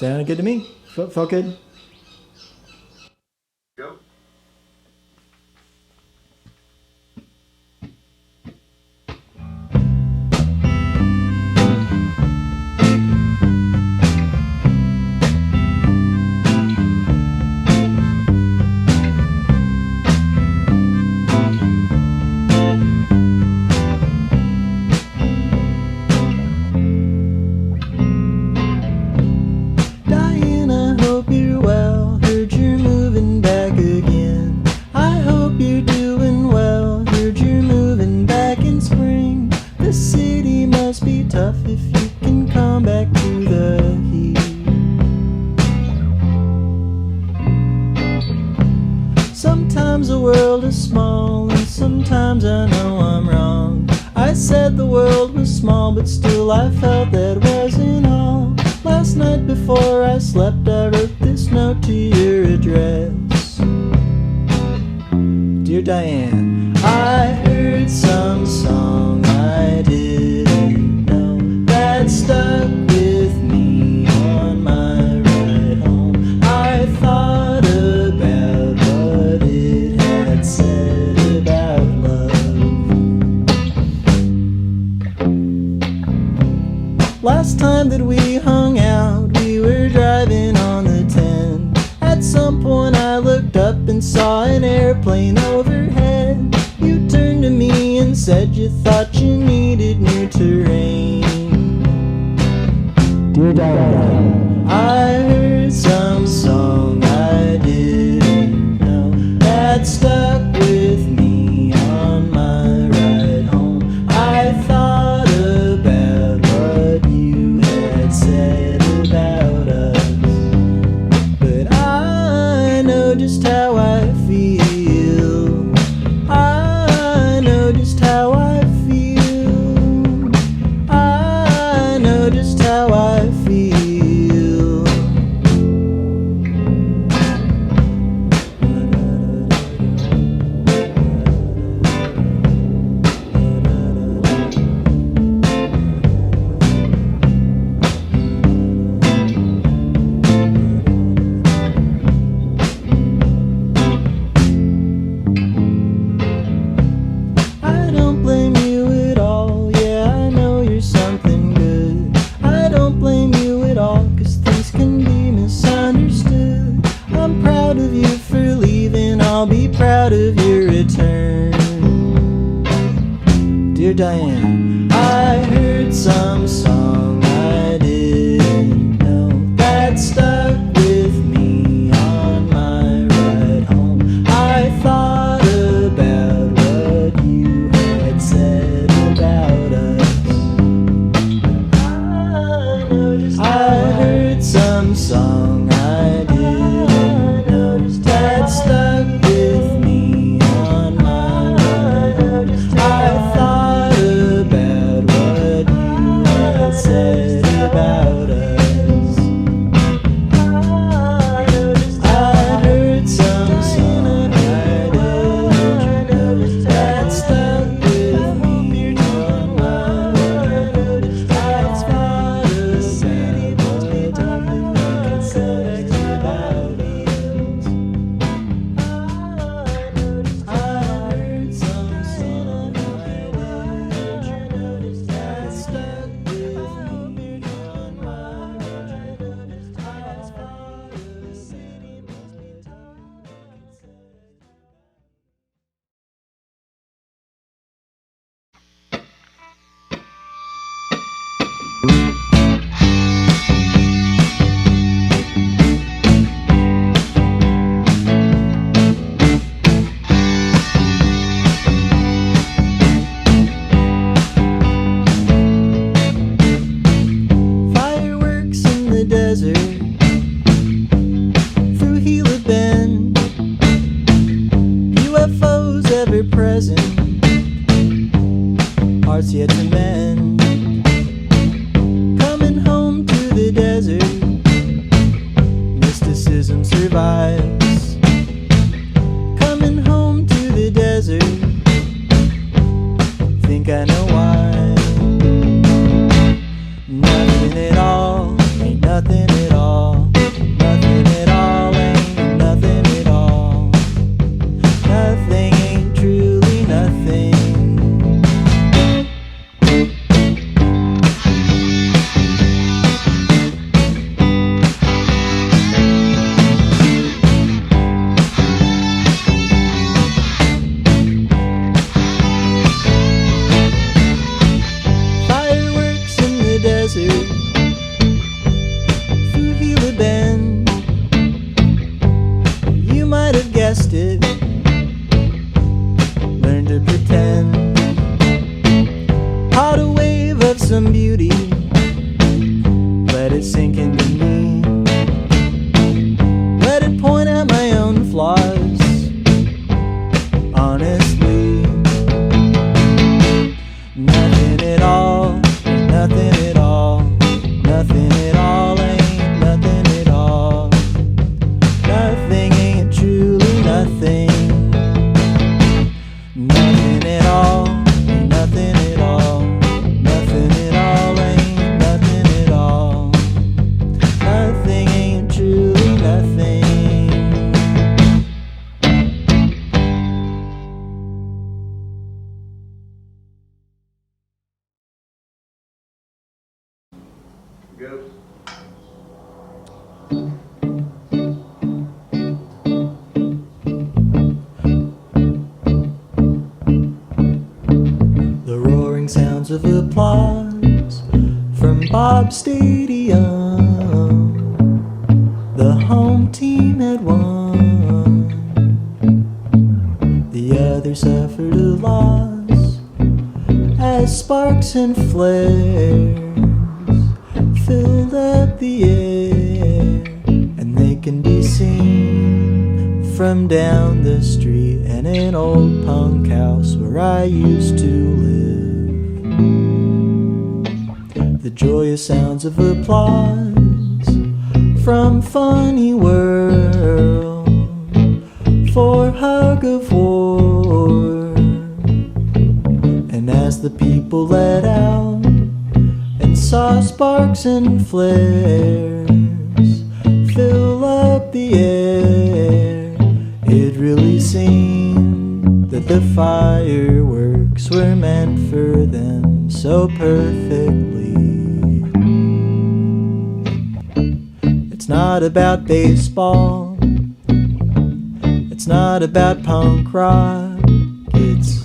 Sounded good to me. Felt good. Go. Diane, I hope you're well. Heard you're moving back again. I hope you're doing well. Heard you're moving back in spring. The city must be tough if you can come back to the heat. Sometimes the world is small, and sometimes I know I'm wrong. I said the world was small, but still I felt that wasn't all. Last night before I slept, I wrote this note to your address. Dear Diane, I heard some song I didn't know that stuck with me on my ride home. I thought about what it had said about love. Last time that we hung out, we were driving on the 10. At some point I looked up and saw an airplane overhead. You turned to me and said you thought you needed new terrain. Dear Diane, I heard some song I didn't know that stuck with me on my ride home. I thought about what you had said about us, but I know just how I feel. I know just how I feel. I know just how I feel. I don't blame you at all, yeah, I know you're something good. I don't blame you at all, 'cause things can be misunderstood. I'm proud of you for leaving, I'll be proud of your return. Dear Diane, I heard some song I didn't know that stuck with me on my ride home. I thought about what you had said about us. I heard some song I didn't know that stuck with me on my ride home. I thought about what you had said about us. I heard some song I didn't know that stuck with me on my ride home. I thought about what you had said about us. I heard some song I didn't notice that stuck with me on my ride home. I thought the city must be tough. Fireworks in the desert, through Gila Bend, UFOs ever present, hearts yet to mend. Coming home to the desert, mysticism survives. Coming home to the desert, think I know why. Nothing at all, ain't nothing at all. stadium, the home team had won. The other suffered a loss as sparks and flares filled up the air, and they can be seen from down the street in an old punk house where I used to live. The joyous sounds of applause from funny world for hug of war, and as the people let out and saw sparks and flares fill up the air, it really seemed that the fireworks were meant for them so perfectly. It's not about baseball, it's not about punk rock, it's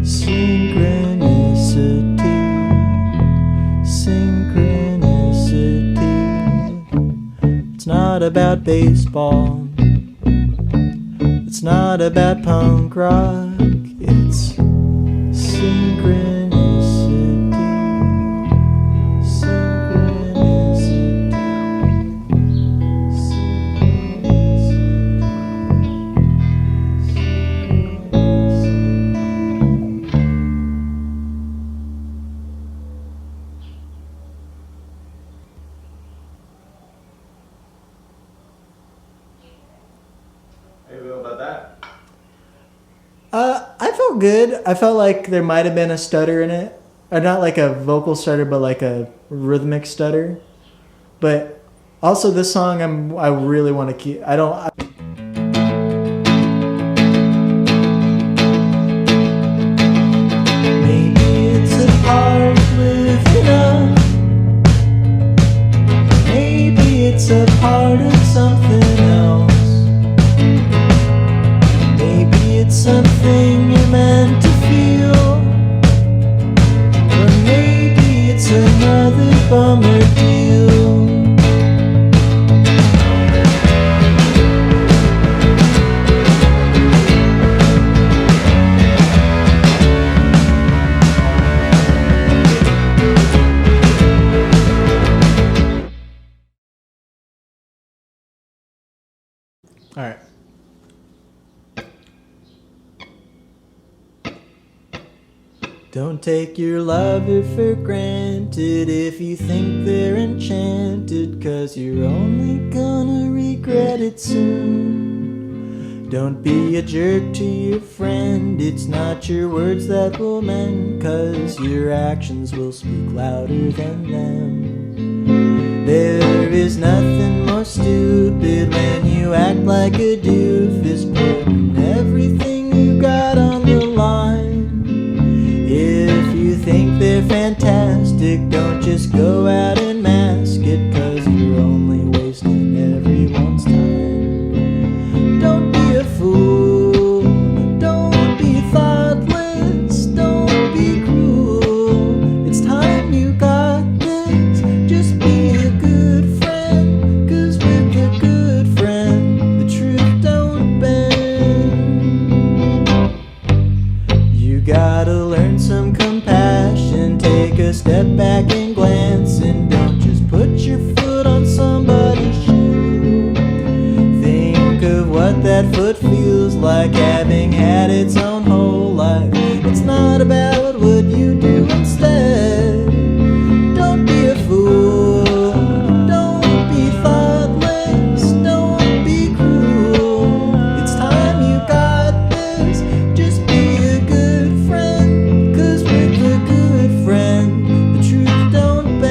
synchronicity. Synchronicity. It's not about baseball, it's not about punk rock, it's synchronicity. I felt good. I felt like there might have been a stutter in it. Or not like a vocal stutter, but like a rhythmic stutter. But also this song I really want to keep. Maybe it's a part of living up. Maybe it's a part of something else. Something you're meant to feel, or maybe it's another bummer deal. All right. Don't take your lover for granted if you think they're enchanted, 'cause you're only gonna regret it soon. Don't be a jerk to your friend, it's not your words that will mend, 'cause your actions will speak louder than them. There is nothing more stupid when you act like a doofus, putting everything you got on the line. If you think they're fantastic, don't just go out and mask it, 'cause you're only wasting everyone's time. Don't be a fool, don't be thoughtless, don't be cruel. It's time you got this, just be a good friend, 'cause with a good friend, the truth don't bend. You gotta learn some compassion, take a step back and glance, and don't just put your foot on somebody's shoe. Think of what that foot feels like, having had its own whole life. It's not about what you do instead. Don't be a fool, don't be thoughtless, don't be cruel. It's time you got this, just be a good friend, 'cause with a good friend, the truth don't bend.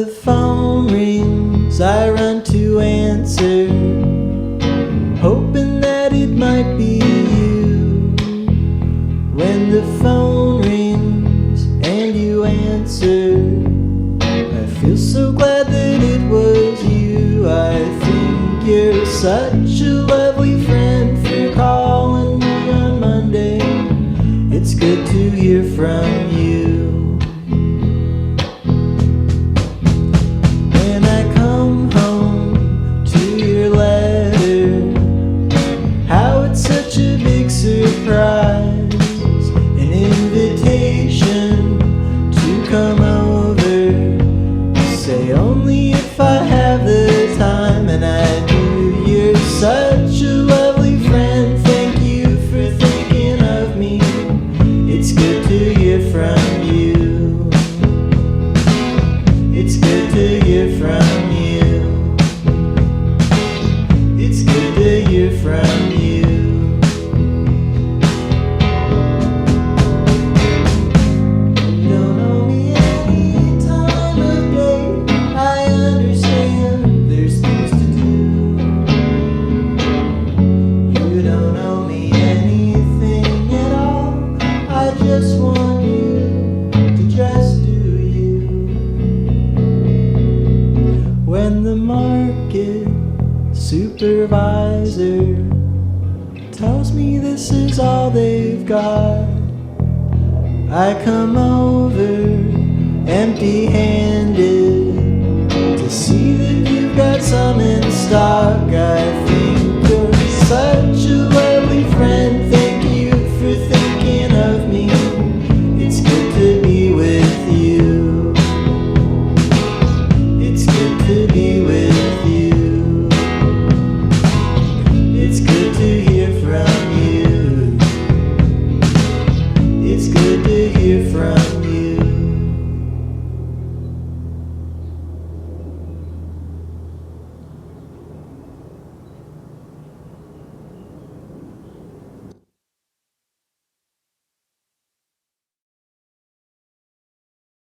the phone rings, I run to answer, hoping that it might be you. When the phone rings and you answer, I feel so glad that it was you. I think you're such a lovely friend for calling me on Monday. It's good to hear from you. When I come home to your letter, how it's such a big surprise, an invitation to come over, say only if I have the time, and I do. You're such a lovely friend, thank you for thinking of me. It's good to hear from you. It's good to hear from you. It's good to hear from you. You don't owe me any time of day. I understand there's things to do. You don't owe me anything at all. I just want you to just do you. When the market supervisor tells me this is all they've got, I come over empty-handed.